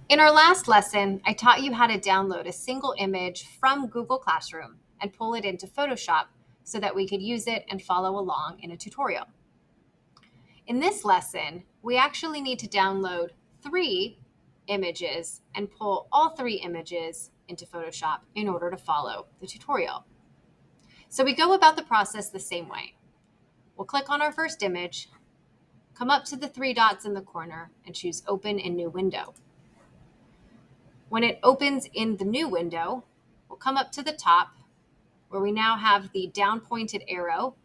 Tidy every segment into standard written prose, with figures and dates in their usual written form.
In our last lesson, I taught you how to download a single image from Google Classroom and pull it into Photoshop so that we could use it and follow along in a tutorial. In this lesson, we actually need to download 3 images and pull all 3 images into Photoshop in order to follow the tutorial. So we go about the process the same way. We'll click on our first image, come up to the 3 dots in the corner, and choose Open in New Window. When it opens in the new window, we'll come up to the top where we now have the down pointed arrow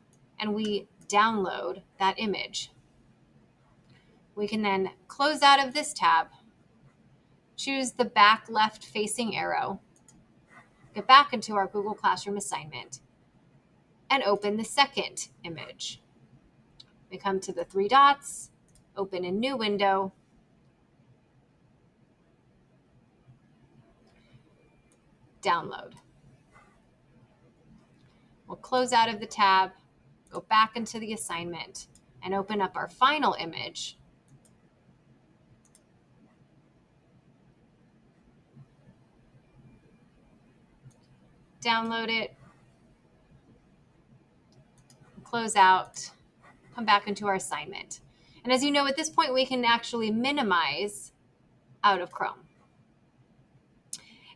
and we download that image. We can then close out of this tab, choose the back left facing arrow, get back into our Google Classroom assignment, and open the second image. We come to the 3 dots, open in new window, download. We'll close out of the tab, go back into the assignment, and open up our final image. Download it, close out, come back into our assignment. And as you know, at this point, we can actually minimize out of Chrome.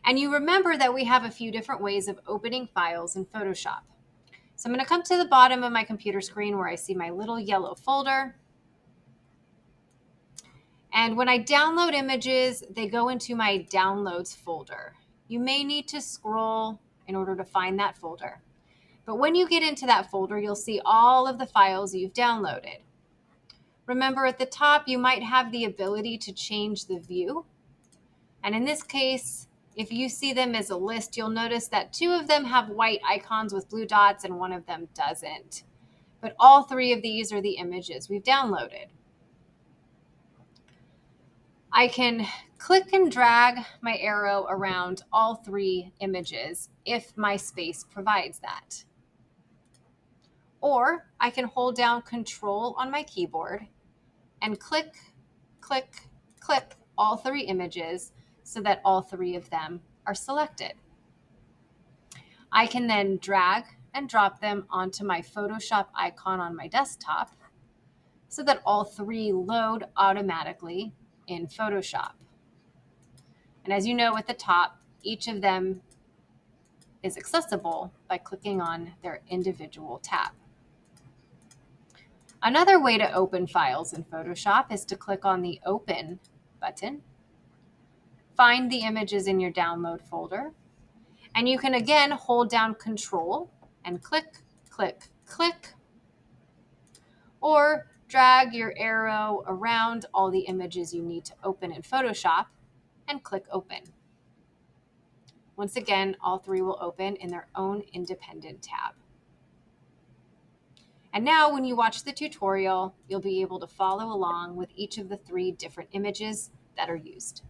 And you remember that we have a few different ways of opening files in Photoshop. So I'm going to come to the bottom of my computer screen where I see my little yellow folder. And when I download images, they go into my downloads folder. You may need to scroll in order to find that folder. But when you get into that folder, you'll see all of the files you've downloaded. Remember, at the top, you might have the ability to change the view. And in this case, if you see them as a list, you'll notice that 2 of them have white icons with blue dots and 1 of them doesn't. But all 3 of these are the images we've downloaded. I can click and drag my arrow around all 3 images if my space provides that. Or I can hold down Control on my keyboard and click, click, click all 3 images so that all 3 of them are selected. I can then drag and drop them onto my Photoshop icon on my desktop so that all 3 load automatically in Photoshop. And as you know, at the top, each of them is accessible by clicking on their individual tab. Another way to open files in Photoshop is to click on the Open button, find the images in your download folder, and you can again hold down Control and click, click, click, or drag your arrow around all the images you need to open in Photoshop and click Open. Once again, all 3 will open in their own independent tab. And now when you watch the tutorial, you'll be able to follow along with each of the 3 different images that are used.